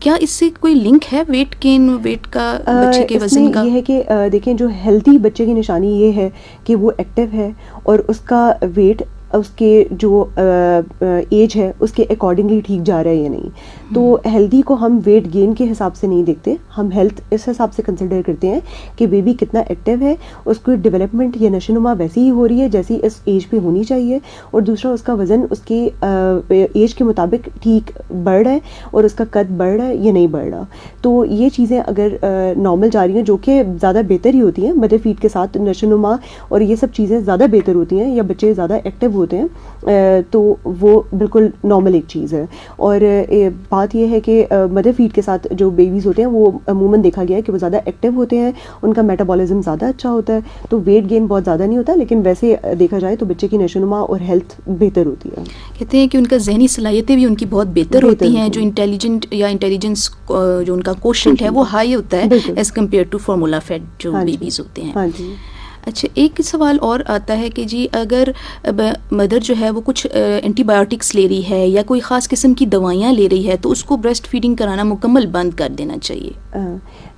کیا اس سے کوئی لنک ہے ویٹ گین، ویٹ کا، بچے کے وزن کا؟ یہ ہے کہ دیکھیں جو ہیلدی بچے کی نشانی یہ ہے کہ وہ ایکٹیو ہے اور اس کا ویٹ اس کے جو ایج ہے اس کے اکارڈنگلی ٹھیک جا رہا ہے یا نہیں. تو ہیلدی کو ہم ویٹ گین کے حساب سے نہیں دیکھتے، ہم ہیلتھ اس حساب سے کنسیڈر کرتے ہیں کہ بیبی کتنا ایکٹیو ہے، اس کو ڈیولپمنٹ یا نشو نما ویسی ہی ہو رہی ہے جیسی اس ایج پہ ہونی چاہیے، اور دوسرا اس کا وزن اس کی ایج کے مطابق ٹھیک بڑھ رہا ہے اور اس کا قد بڑھ رہا ہے یا نہیں بڑھ رہا. تو یہ چیزیں اگر نارمل جا رہی ہیں، جو کہ زیادہ بہتر ہی ہوتی ہیں، مدر فیڈ کے ساتھ نشو نما اور یہ سب چیزیں زیادہ بہتر ہوتی ہیں، یا بچے زیادہ ایکٹیو ہوتے ہیں، تو وہ بالکل نارمل ایک چیز ہے. اور بات یہ ہے کہ مدر فیڈ کے ساتھ جو بیبیز ہوتے ہیں وہ عموماً دیکھا گیا ہے کہ وہ زیادہ ایکٹیو ہوتے ہیں، ان کا میٹابولزم زیادہ اچھا ہوتا ہے، تو ویٹ گین بہت زیادہ نہیں ہوتا، لیکن ویسے دیکھا جائے تو بچے کی نشو نما اور ہیلتھ بہتر ہوتی ہے. کہتے ہیں کہ ان کا ذہنی صلاحیتیں بھی ان کی بہت بہتر ہوتی ہیں، جو انٹیلیجنٹ یا انٹیلیجنس جو ان کا کوشنٹ ہے وہ ہائی ہوتا ہے as compared to formula feed جو بیبیز ہوتے ہیں. ہاں جی. اچھا، ایک سوال اور آتا ہے کہ جی اگر مدر جو ہے وہ کچھ اینٹی بایوٹکس لے رہی ہے یا کوئی خاص قسم کی دوائیاں لے رہی ہے، تو اس کو بریسٹ فیڈنگ کرانا مکمل بند کر دینا چاہیے؟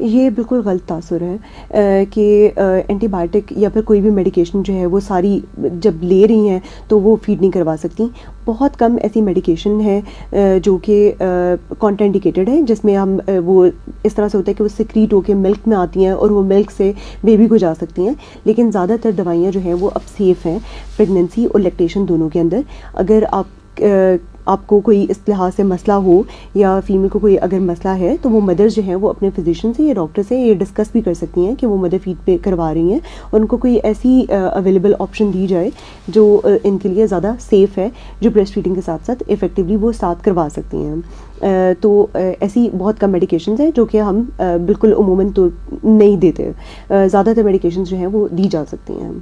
یہ بالکل غلط تاثر ہے کہ اینٹی بایوٹک یا پھر کوئی بھی میڈیکیشن جو ہے وہ ساری جب لے رہی ہیں تو وہ فیڈ نہیں کروا سکتی. بہت کم ایسی میڈیکیشن ہے جو کہ کانٹرا انڈیکیٹڈ ہے، جس میں ہم وہ اس طرح سے ہوتا ہے کہ وہ سیکریٹ ہو کے ملک میں آتی ہیں اور وہ ملک سے بیبی کو جا سکتی ہیں. لیکن زیادہ تر دوائیاں جو ہیں وہ اب سیف ہیں پریگننسی اور لیکٹیشن دونوں کے اندر. اگر آپ کو کوئی اس لحاظ سے مسئلہ ہو یا فیمیل کو کوئی اگر مسئلہ ہے تو وہ مدرز جو ہیں وہ اپنے فزیشین سے یا ڈاکٹر سے یہ ڈسکس بھی کر سکتی ہیں کہ وہ مدر فیڈ پہ کروا رہی ہیں، اور ان کو کوئی ایسی اویلیبل آپشن دی جائے جو ان کے لیے زیادہ سیف ہے، جو بریسٹ فیڈنگ کے ساتھ ساتھ افیکٹولی وہ ساتھ کروا سکتی ہیں. تو ایسی بہت کم میڈیکیشنز ہیں جو کہ ہم بالکل عموماً تو نہیں دیتے. زیادہ تر میڈیکیشنز جو ہیں وہ دی جا سکتی ہیں.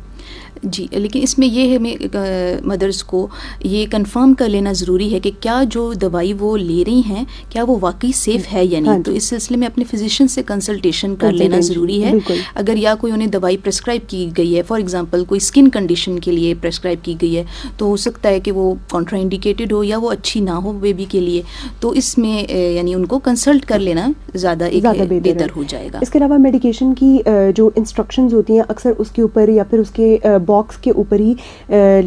جی، لیکن اس میں یہ ہے مدرس کو یہ کنفرم کر لینا ضروری ہے کہ کیا جو دوائی وہ لے رہی ہیں کیا وہ واقعی سیف ہے یا نہیں. تو اس سلسلے میں اپنے فزیشین سے کنسلٹیشن کر لینا ضروری ہے. اگر یا کوئی انہیں دوائی پرسکرائب کی گئی ہے، فار ایگزامپل کوئی اسکن کنڈیشن کے لیے پرسکرائب کی گئی ہے، تو ہو سکتا ہے کہ وہ کانٹرا انڈیکیٹڈ ہو یا وہ اچھی نہ ہو بیبی کے لیے، تو اس میں یعنی ان کو کنسلٹ کر لینا زیادہ بہتر ہو جائے گا. اس کے علاوہ میڈیکیشن کی جو انسٹرکشنز ہوتی ہیں اکثر اس کے اوپر یا پھر اس کے باکس کے اوپر ہی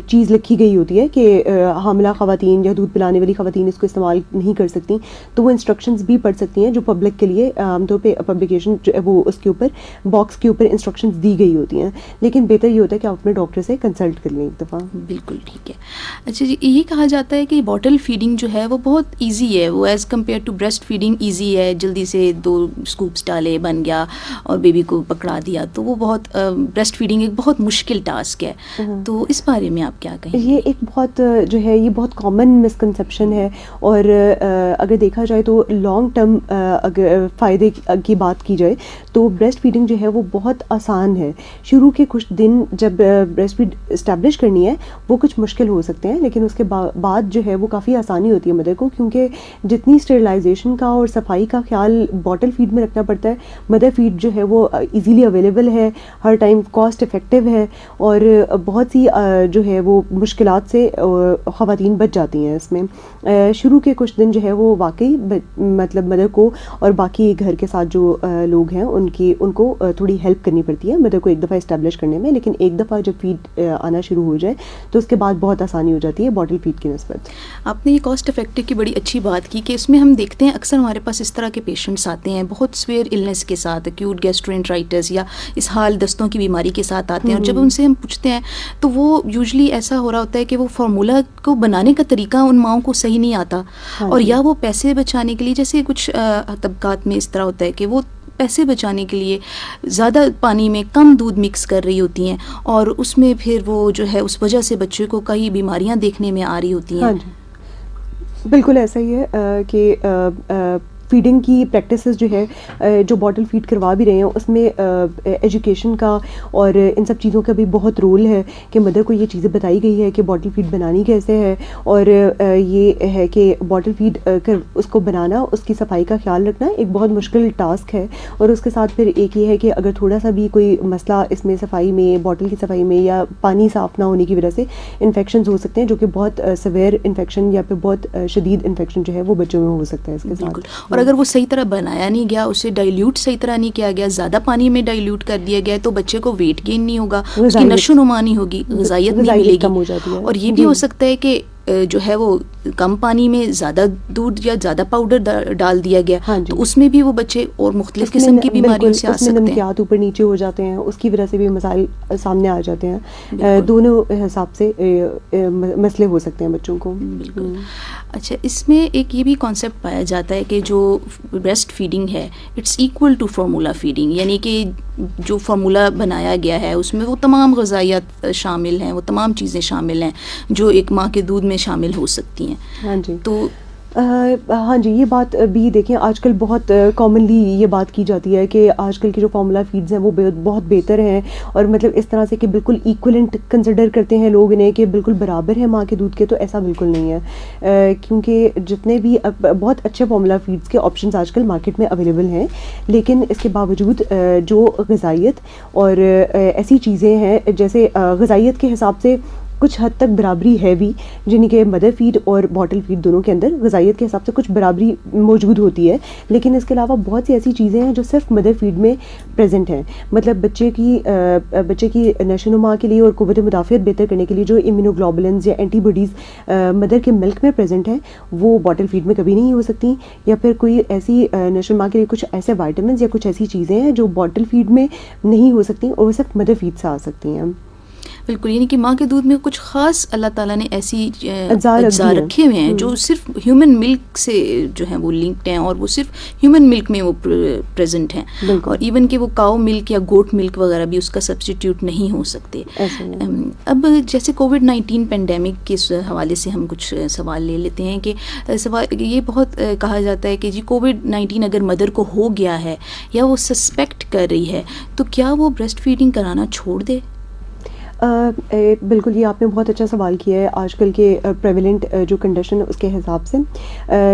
چیز لکھی گئی ہوتی ہے کہ حاملہ خواتین یا دودھ پلانے والی خواتین اس کو استعمال نہیں کر سکتی. تو وہ انسٹرکشنز بھی پڑھ سکتی ہیں جو پبلک کے لیے عام طور پہ پبلیکیشن وہ اس کے اوپر باکس کے اوپر انسٹرکشنز دی گئی ہوتی ہیں. لیکن بہتر یہ ہوتا ہے کہ آپ اپنے ڈاکٹر سے کنسلٹ کر لیں ایک دفعہ. بالکل ٹھیک ہے. اچھا جی، یہ کہا جاتا ہے کہ باٹل فیڈنگ جو ہے وہ بہت ایزی ہے، وہ as compared to breast feeding easy ہے، جلدی سے 2 اسکوپس ڈالے بن گیا اور بیبی کو پکڑا دیا. تو وہ بہت بریسٹ فیڈنگ ایک بہت مشکل ٹاسک ہے. تو اس بارے میں آپ کیا کہیں؟ یہ ایک بہت جو ہے یہ بہت کامن مسکنسیپشن ہے، اور اگر دیکھا جائے تو لانگ ٹرم اگر فائدے کی بات کی جائے تو بریسٹ فیڈنگ جو ہے وہ بہت آسان ہے. شروع کے کچھ دن جب بریسٹ فیڈ اسٹیبلش کرنی ہے وہ کچھ مشکل ہو سکتے ہیں، لیکن اس کے بعد جو ہے وہ کافی آسانی ہوتی ہے مدر کو، کیونکہ جتنی اسٹیرلائزیشن کا اور صفائی کا خیال باٹل فیڈ میں رکھنا پڑتا ہے، مدر فیڈ جو ہے وہ ایزیلی اویلیبل ہے، ہر ٹائم کاسٹ افیکٹو ہے، اور بہت سی جو ہے وہ مشکلات سے خواتین بچ جاتی ہیں. اس میں شروع کے کچھ دن جو ہے وہ واقعی مطلب مدر کو اور باقی گھر کے ساتھ جو لوگ ہیں ان کو تھوڑی ہیلپ کرنی پڑتی ہے مدر کو ایک دفعہ اسٹیبلش کرنے میں، لیکن ایک دفعہ جب فیڈ آنا شروع ہو جائے تو اس کے بعد بہت آسانی ہو جاتی ہے باٹل فیڈ کی نسبت. آپ نے یہ کاسٹ افیکٹو کی بڑی اچھی بات کی کہ اس میں ہم دیکھتے ہیں اکثر ہمارے پاس اس طرح کے پیشنٹس آتے ہیں بہت سویئر النیس کے ساتھ، ایکیوٹ گیسٹرینٹرائٹس یا اسہال دستوں کی بیماری کے ساتھ آتے ہیں، اور جب ان سے ہم پوچھتے ہیں تو وہ یوزلی ایسا ہو رہا ہوتا ہے کہ وہ فارمولا کو بنانے کا طریقہ ان ماؤں کو صحیح نہیں آتا، اور یا وہ پیسے بچانے کے لیے، جیسے کچھ طبقات میں اس طرح ہوتا ہے کہ وہ پیسے بچانے کے لیے زیادہ پانی میں کم دودھ مکس کر رہی ہوتی ہیں، اور اس میں پھر وہ جو ہے اس وجہ سے بچے کو کئی بیماریاں دیکھنے میں آ رہی ہوتی ہیں. بالکل ایسا ہی ہے کہ فیڈنگ کی پریکٹسز جو ہے جو باٹل فیڈ کروا بھی رہے ہیں اس میں ایجوکیشن کا اور ان سب چیزوں کا بھی بہت رول ہے کہ مدر کو یہ چیزیں بتائی گئی ہے کہ باٹل فیڈ بنانی کیسے ہے، اور یہ ہے کہ باٹل فیڈ اس کو بنانا، اس کی صفائی کا خیال رکھنا ایک بہت مشکل ٹاسک ہے. اور اس کے ساتھ پھر ایک یہ ہے کہ اگر تھوڑا سا بھی کوئی مسئلہ اس میں صفائی میں، باٹل کی صفائی میں یا پانی صاف نہ ہونے کی وجہ سے انفیکشنز ہو سکتے ہیں، جو کہ بہت سویئر انفیکشن یا پھر بہت شدید انفیکشن جو ہے وہ بچوں میں ہو سکتا ہے اس کے ساتھ. اور اگر وہ صحیح طرح بنایا نہیں گیا، اسے ڈائلیوٹ صحیح طرح نہیں کیا گیا، زیادہ پانی میں ڈائلیوٹ کر دیا گیا، تو بچے کو ویٹ گین نہیں ہوگا، اس کی نشو و نما نہیں ہوگی، غذائیت نہیں ملے گی. اور یہ بھی ہو سکتا ہے کہ جو ہے وہ کم پانی میں زیادہ دودھ یا زیادہ پاؤڈر ڈال دیا گیا، تو اس میں بھی وہ بچے اور مختلف قسم کی بیماریوں سے آ سکتے ہیں. نمکیات اوپر نیچے ہو جاتے ہیں، اس کی وجہ سے بھی مسائل سامنے آ جاتے ہیں. دونوں حساب سے مسئلے ہو سکتے ہیں بچوں کو. بالکل. اچھا، اس میں ایک یہ بھی کانسیپٹ پایا جاتا ہے کہ جو بریسٹ فیڈنگ ہے it's equal to formula feeding, یعنی کہ جو فارمولا بنایا گیا ہے اس میں وہ تمام غذائیت شامل ہیں، وہ تمام چیزیں شامل ہیں جو ایک ماں کے دودھ میں شامل ہو سکتی ہیں. ہاں جی. تو ہاں جی، یہ بات بھی دیکھیں آج کل بہت کامنلی یہ بات کی جاتی ہے کہ آج کل کی جو فارمولا فیڈز ہیں وہ بہت بہتر ہیں، اور مطلب اس طرح سے کہ بالکل ایکولنٹ کنسیڈر کرتے ہیں لوگ انہیں کہ بالکل برابر ہے ماں کے دودھ کے. تو ایسا بالکل نہیں ہے، کیونکہ جتنے بھی بہت اچھے فارمولا فیڈز کے آپشنز آج کل مارکیٹ میں اویلیبل ہیں، لیکن اس کے باوجود جو غذائیت اور ایسی چیزیں ہیں جیسے غذائیت کے حساب سے کچھ حد تک برابری ہے بھی، جن کہ مدر فیڈ اور باٹل فیڈ دونوں کے اندر غذائیت کے حساب سے کچھ برابری موجود ہوتی ہے، لیکن اس کے علاوہ بہت سی ایسی چیزیں ہیں جو صرف مدر فیڈ میں پریزنٹ ہیں. مطلب بچے کی نشو و نما کے لیے اور قوت مدافعت بہتر کرنے کے لیے جو امیونوگلوبولنز یا اینٹی باڈیز مدر کے ملک میں پریزنٹ ہیں وہ باٹل فیڈ میں کبھی نہیں ہو سکتی، یا پھر کوئی ایسی نشو و نما کے لیے کچھ ایسے وائٹامنز یا کچھ ایسی چیزیں ہیں جو باٹل فیڈ میں نہیں ہو سکتی اور وہ صرف مدر فیڈ سے آ سکتی ہیں. بالکل، یعنی کہ ماں کے دودھ میں کچھ خاص اللہ تعالیٰ نے ایسی اجزاء رکھے ہوئے ہیں جو صرف ہیومن ملک سے جو ہیں وہ لنکڈ ہیں، اور وہ صرف ہیومن ملک میں وہ پریزنٹ ہیں. اور ایون کہ وہ کاؤ ملک یا گوٹ ملک وغیرہ بھی اس کا سبسٹیٹیوٹ نہیں ہو سکتے. اب جیسے کووڈ-19 پینڈیمک کے حوالے سے ہم کچھ سوال لے لیتے ہیں کہ یہ بہت کہا جاتا ہے کہ جی کووڈ-19 اگر مدر کو ہو گیا ہے یا وہ سسپیکٹ کر رہی ہے تو کیا وہ بریسٹ فیڈنگ کرانا چھوڑ دے؟ بالکل، یہ آپ نے بہت اچھا سوال کیا ہے. آج کل کے پریویلنٹ جو کنڈیشن اس کے حساب سے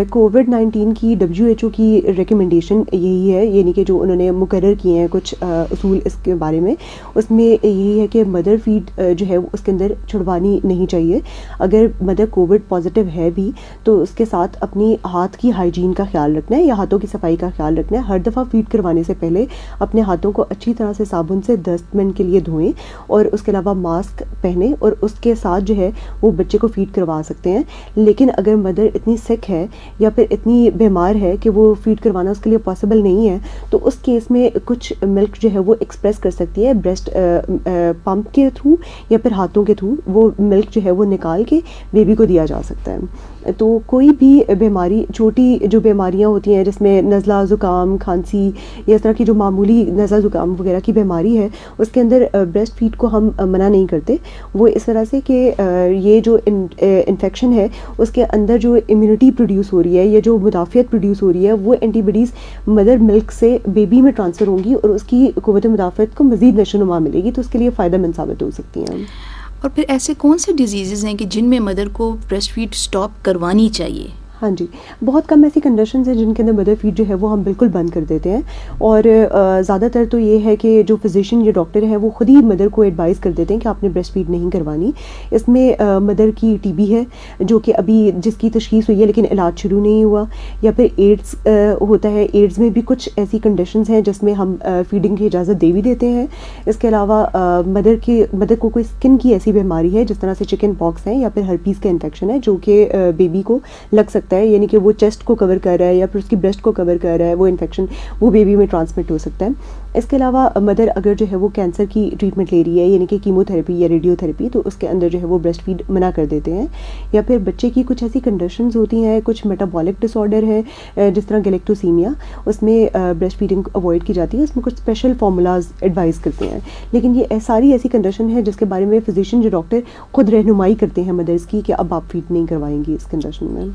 کووڈ-19 کی WHO کی ریکمنڈیشن یہی ہے، یعنی کہ جو انہوں نے مقرر کیے ہیں کچھ اصول اس کے بارے میں، اس میں یہی ہے کہ مدر فیڈ جو ہے اس کے اندر چھڑوانی نہیں چاہیے. اگر مدر کووڈ پازیٹیو ہے بھی تو اس کے ساتھ اپنی ہاتھ کی ہائیجین کا خیال رکھنا ہے یا ہاتھوں کی صفائی کا خیال رکھنا ہے. ہر دفعہ فیڈ کروانے سے پہلے اپنے ہاتھوں کو اچھی طرح سے صابن سے 10 منٹ کے لیے دھوئیں، اور اس کے علاوہ ماسک پہنے، اور اس کے ساتھ جو ہے وہ بچے کو فیڈ کروا سکتے ہیں. لیکن اگر مدر اتنی سک ہے یا پھر اتنی بیمار ہے کہ وہ فیڈ کروانا اس کے لیے پاسبل نہیں ہے، تو اس کیس میں کچھ ملک جو ہے وہ ایکسپریس کر سکتی ہے بریسٹ پمپ کے تھرو یا پھر ہاتھوں کے تھرو. وہ ملک جو ہے وہ نکال کے بیبی کو دیا جا سکتا ہے. تو کوئی بھی بیماری، چھوٹی جو بیماریاں ہوتی ہیں جس میں نزلہ، زکام، کھانسی یا اس طرح کی جو معمولی نزلہ زکام وغیرہ کی بیماری ہے، اس کے اندر بریسٹ فیڈ کو ہم منع نہیں کرتے. وہ اس طرح سے کہ یہ جو انفیکشن ہے اس کے اندر جو امیونٹی پروڈیوس ہو رہی ہے یا جو مدافعت پروڈیوس ہو رہی ہے وہ اینٹی باڈیز مدر ملک سے بیبی میں ٹرانسفر ہوں گی اور اس کی قوت مدافعت کو مزید نشو و نما ملے گی، تو اس کے لیے فائدہ مند ثابت ہو سکتی ہیں. اور پھر ایسے کون سے ڈیزیزز ہیں کہ جن میں مدر کو بریسٹ فیڈ سٹاپ کروانی چاہیے؟ ہاں جی، بہت کم ایسی کنڈیشنز ہیں جن کے اندر مدر فیڈ جو ہے وہ ہم بالکل بند کر دیتے ہیں، اور زیادہ تر تو یہ ہے کہ جو فزیشین یا ڈاکٹر ہیں وہ خود ہی مدر کو ایڈوائز کر دیتے ہیں کہ آپ نے بریسٹ فیڈ نہیں کروانی. اس میں مدر کی ٹی بی ہے جو کہ ابھی جس کی تشخیص ہوئی ہے لیکن علاج شروع نہیں ہوا، یا پھر ایڈز ہوتا ہے. ایڈز میں بھی کچھ ایسی کنڈیشنز ہیں جس میں ہم فیڈنگ کی اجازت دے بھی دیتے ہیں. اس کے علاوہ مدر کو کوئی اسکن کی ایسی بیماری ہے جس طرح سے چکن پاکس ہے یا پھر ہرپیز کا انفیکشن ہے جو کہ بیبی کو لگ سکتا ہے، یعنی کہ وہ چیسٹ کو کور کر رہا ہے یا پھر اس کی بریسٹ کو کور کر رہا ہے، وہ انفیکشن وہ بیبی میں ٹرانسمٹ ہو سکتا ہے. اس کے علاوہ مدر اگر جو ہے وہ کینسر کی ٹریٹمنٹ لے رہی ہے، یعنی کہ کیمو تھراپی یا ریڈیو تھراپی، تو اس کے اندر جو ہے وہ بریسٹ فیڈ منع کر دیتے ہیں. یا پھر بچے کی کچھ ایسی کنڈیشنز ہوتی ہیں، کچھ میٹابولک ڈس آرڈر ہے جس طرح گلیکٹوسیمیا، اس میں بریسٹ فیڈنگ اوائڈ کی جاتی ہے. اس میں کچھ اسپیشل فارمولاز ایڈوائز کرتے ہیں، لیکن یہ ساری ایسی کنڈیشن ہے جس کے بارے میں فزیشین جو ڈاکٹر خود رہنمائی کرتے ہیں مدرس کی کہ اب آپ فیڈ نہیں کروائیں گی اس کنڈیشن میں.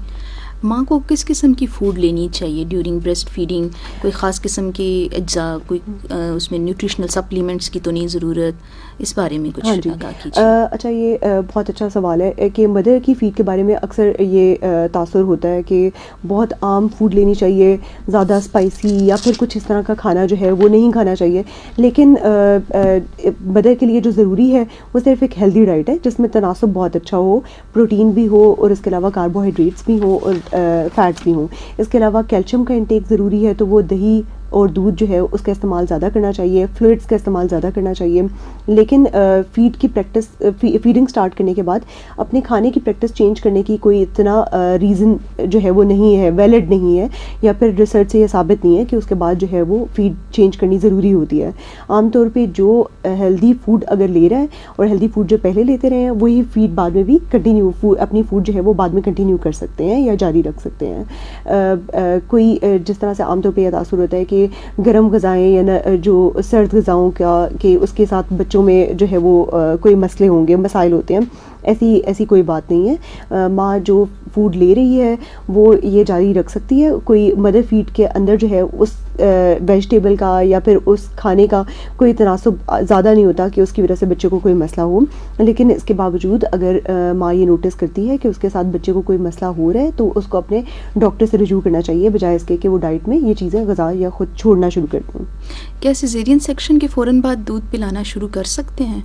ماں کو کس قسم کی فوڈ لینی چاہیے ڈیورنگ بریسٹ فیڈنگ؟ کوئی خاص قسم کے اجزاء، کوئی اس میں نیوٹریشنل سپلیمنٹس کی تو نہیں ضرورت؟ اس بارے میں کچھ آگاہ کیجیے. اچھا، یہ بہت اچھا سوال ہے کہ مدر کی فیڈ کے بارے میں اکثر یہ تاثر ہوتا ہے کہ بہت عام فوڈ لینی چاہیے، زیادہ اسپائسی یا پھر کچھ اس طرح کا کھانا جو ہے وہ نہیں کھانا چاہیے. لیکن مدر کے لیے جو ضروری ہے وہ صرف ایک ہیلدی ڈائٹ ہے جس میں تناسب بہت اچھا ہو، پروٹین بھی ہو اور اس کے علاوہ کاربوہائیڈریٹس بھی ہوں اور فیٹس بھی ہوں. اس کے علاوہ کیلشیم کا انٹیک ضروری ہے، تو وہ دہی اور دودھ جو ہے اس کا استعمال زیادہ کرنا چاہیے، فلوئڈس کا استعمال زیادہ کرنا چاہیے. لیکن فیڈ کی پریکٹس، فیڈنگ سٹارٹ کرنے کے بعد اپنے کھانے کی پریکٹس چینج کرنے کی کوئی اتنا ریزن جو ہے وہ نہیں ہے، ویلڈ نہیں ہے، یا پھر ریسرچ سے یہ ثابت نہیں ہے کہ اس کے بعد جو ہے وہ فیڈ چینج کرنی ضروری ہوتی ہے. عام طور پہ جو ہیلدی فوڈ اگر لے رہا ہے اور ہیلدی فوڈ جو پہلے لیتے رہے ہیں وہی فیڈ بعد میں بھی کنٹینیو، اپنی فوڈ جو ہے وہ بعد میں کنٹینیو کر سکتے ہیں یا جاری رکھ سکتے ہیں. کوئی جس طرح سے عام طور پہ یہ تاثر ہوتا ہے کہ گرم غذائیں یا جو سرد غذاؤں کا کہ اس کے ساتھ بچوں میں جو ہے وہ کوئی مسئلے ہوں گے، مسائل ہوتے ہیں، ایسی کوئی بات نہیں ہے. ماں جو فوڈ لے رہی ہے وہ یہ جاری رکھ سکتی ہے. کوئی مدر فیڈ کے اندر جو ہے اس ویجیٹیبل کا یا پھر اس کھانے کا کوئی تناسب زیادہ نہیں ہوتا کہ اس کی وجہ سے بچے کو کوئی مسئلہ ہو. لیکن اس کے باوجود اگر ماں یہ نوٹس کرتی ہے کہ اس کے ساتھ بچے کو کوئی مسئلہ ہو رہا ہے تو اس کو اپنے ڈاکٹر سے رجوع کرنا چاہیے، بجائے اس کے کہ وہ ڈائٹ میں یہ چیزیں غذا یا خود چھوڑنا شروع کر دیں. کیا سیزیرین سیکشن کے فوراً بعد دودھ پلانا شروع کر سکتے ہیں؟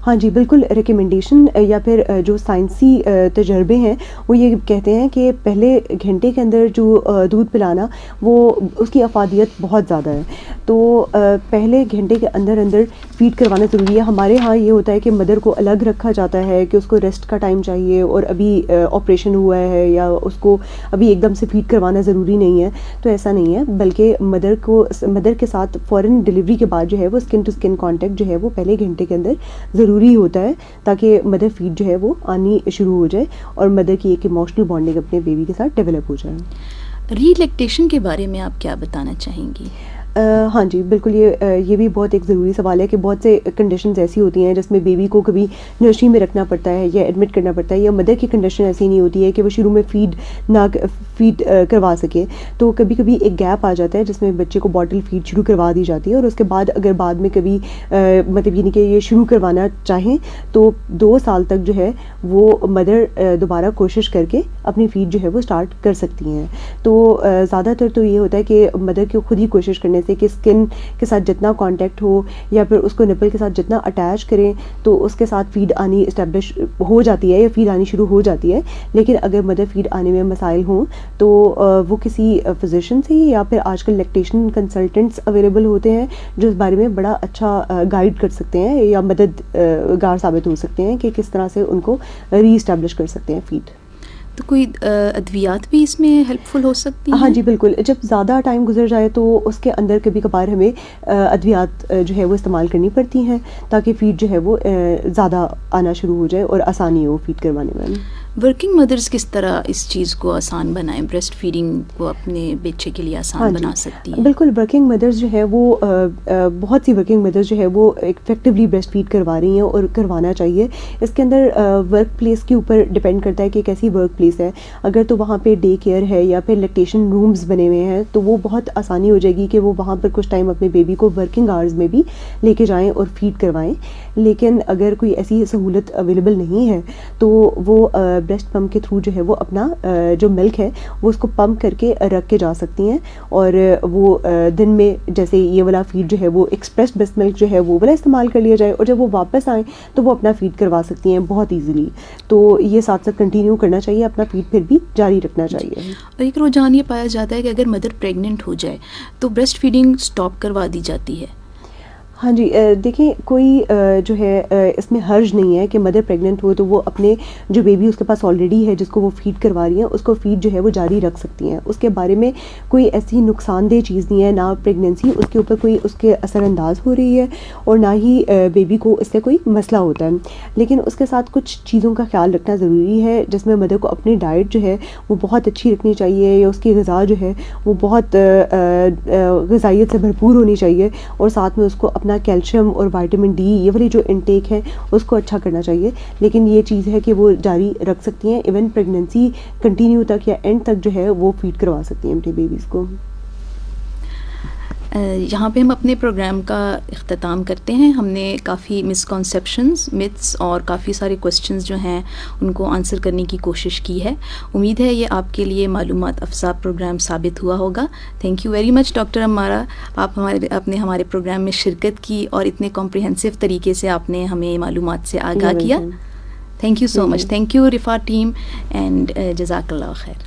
ہاں جی بالکل. ریکمنڈیشن یا پھر جو سائنسی تجربے ہیں وہ یہ کہتے ہیں کہ پہلے گھنٹے کے اندر جو دودھ پلانا وہ اس کی افادیت بہت زیادہ ہے، تو پہلے گھنٹے کے اندر فیڈ کروانا ضروری ہے. ہمارے ہاں یہ ہوتا ہے کہ مدر کو الگ رکھا جاتا ہے کہ اس کو ریسٹ کا ٹائم چاہیے اور ابھی آپریشن ہوا ہے یا اس کو ابھی ایک دم سے فیڈ کروانا ضروری نہیں ہے. تو ایسا نہیں ہے، بلکہ مدر کے ساتھ فوراً ڈلیوری کے بعد جو ہے وہ اسکن ٹو اسکن کانٹیکٹ جو ہے وہ پہلے گھنٹے کے اندر ضروری ہوتا ہے، تاکہ مدر فیڈ جو ہے وہ آنی شروع ہو جائے اور مدر کی ایک ایموشنل بانڈنگ اپنے بیبی کے ساتھ ڈیولپ ہو جائے. ری لیکٹیشن کے بارے میں آپ کیا بتانا چاہیں گی؟ ہاں جی بالکل. یہ بھی بہت ایک ضروری سوال ہے کہ بہت سے کنڈیشنز ایسی ہوتی ہیں جس میں بیبی کو کبھی نرسری میں رکھنا پڑتا ہے یا ایڈمٹ کرنا پڑتا ہے، یا مدر کی کنڈیشن ایسی نہیں ہوتی ہے کہ وہ شروع میں فیڈ کروا سکے. تو کبھی کبھی ایک گیپ آ جاتا ہے جس میں بچے کو باٹل فیڈ شروع کروا دی جاتی ہے، اور اس کے بعد اگر بعد میں کبھی مطلب یعنی کہ یہ شروع کروانا چاہیں تو 2 سال تک جو ہے وہ مدر دوبارہ کوشش کر کے اپنی فیڈ جو ہے وہ اسٹارٹ کر سکتی ہیں. تو زیادہ تر تو یہ ہوتا ہے کہ مدر کو خود ہی کوشش کرنے سے کہ اسکن کے ساتھ جتنا کانٹیکٹ ہو یا پھر اس کو نپل کے ساتھ جتنا اٹیچ کریں تو اس کے ساتھ فیڈ آنی اسٹیبلش ہو جاتی ہے یا فیڈ آنی شروع ہو جاتی ہے. لیکن اگر مدر فیڈ آنے میں مسائل ہوں تو وہ کسی فزیشین سے یا پھر آج کل لیکٹیشن کنسلٹنٹس اویلیبل ہوتے ہیں جو اس بارے میں بڑا اچھا گائیڈ کر سکتے ہیں یا مددگار ثابت ہو سکتے ہیں کہ کس طرح سے ان کو ری اسٹیبلش کر سکتے ہیں فیڈ. تو کوئی ادویات بھی اس میں ہیلپ فل ہو سکتی ہیں؟ ہاں جی بالکل. جب زیادہ ٹائم گزر جائے تو اس کے اندر کبھی کبھار ہمیں ادویات جو ہے وہ استعمال کرنی پڑتی ہیں تاکہ فیڈ جو ہے وہ زیادہ آنا شروع ہو جائے اور آسانی ہو فیڈ کروانے میں. ورکنگ مدرز کس طرح اس چیز کو آسان بنائیں، بریسٹ فیڈنگ کو اپنے بچے کے لیے آسان بنا سکتی ہیں؟ بالکل. ورکنگ مدرز جو ہے وہ بہت سی ورکنگ مدرز جو ہے وہ افیکٹولی بریسٹ فیڈ کروا رہی ہیں اور کروانا چاہیے. اس کے اندر ورک پلیس کے اوپر ڈپینڈ کرتا ہے کہ کیسی ورک پلیس ہے. اگر تو وہاں پہ ڈے کیئر ہے یا پھر لیکٹیشن رومز بنے ہوئے ہیں تو وہ بہت آسانی ہو جائے گی کہ وہ وہاں پر کچھ ٹائم اپنے بیبی کو ورکنگ آورز میں بھی لے کے جائیں اور فیڈ کروائیں. لیکن اگر کوئی ایسی سہولت اویلیبل نہیں ہے تو وہ بریسٹ پمپ کے تھرو جو ہے وہ اپنا جو ملک ہے وہ اس کو پمپ کر کے رکھ کے جا سکتی ہیں، اور وہ دن میں جیسے یہ والا فیڈ جو ہے وہ ایکسپریس بریسٹ ملک جو ہے وہ والا استعمال کر لیا جائے، اور جب وہ واپس آئیں تو وہ اپنا فیڈ کروا سکتی ہیں بہت ایزیلی. تو یہ ساتھ ساتھ کنٹینیو کرنا چاہیے، اپنا فیڈ پھر بھی جاری رکھنا چاہیے. اور ایک رجحان یہ پایا جاتا ہے کہ اگر مدر پریگننٹ ہو جائے تو بریسٹ فیڈنگ سٹاپ کروا دی جاتی ہے. ہاں جی دیکھیں کوئی جو ہے اس میں حرج نہیں ہے کہ مدر پریگننٹ ہو تو وہ اپنے جو بیبی اس کے پاس آلریڈی ہے جس کو وہ فیڈ کروا رہی ہیں اس کو فیڈ جو ہے وہ جاری رکھ سکتی ہیں. اس کے بارے میں کوئی ایسی نقصان دہ چیز نہیں ہے، نہ پریگننسی اس کے اوپر کوئی اس کے اثر انداز ہو رہی ہے اور نہ ہی بیبی کو اس سے کوئی مسئلہ ہوتا ہے. لیکن اس کے ساتھ کچھ چیزوں کا خیال رکھنا ضروری ہے جس میں مدر کو اپنی ڈائٹ جو ہے وہ بہت اچھی رکھنی چاہیے، یا اس کی غذا جو ہے وہ بہت غذائیت سے بھرپور ہونی چاہیے، اور ساتھ میں اس کو اپنا اپنا کیلشیم اور وائٹامن ڈی یہ والی جو انٹیک ہے اس کو اچھا کرنا چاہیے. لیکن یہ چیز ہے کہ وہ جاری رکھ سکتی ہیں، ایون پریگنینسی کنٹینیو تک یا اینڈ تک جو ہے وہ فیڈ کروا سکتی ہیں اپنی بیبیز کو. یہاں پہ ہم اپنے پروگرام کا اختتام کرتے ہیں. ہم نے کافی مسکنسیپشنز، متس اور کافی سارے کویسچنز جو ہیں ان کو آنسر کرنے کی کوشش کی ہے. امید ہے یہ آپ کے لیے معلومات افزا پروگرام ثابت ہوا ہوگا. Thank you very much doctor Amara, آپ نے ہمارے پروگرام میں شرکت کی اور اتنے کمپریہنسو طریقے سے آپ نے ہمیں معلومات سے آگاہ کیا. Thank you so much. Thank you رفا ٹیم اینڈ جزاک اللہ خیر.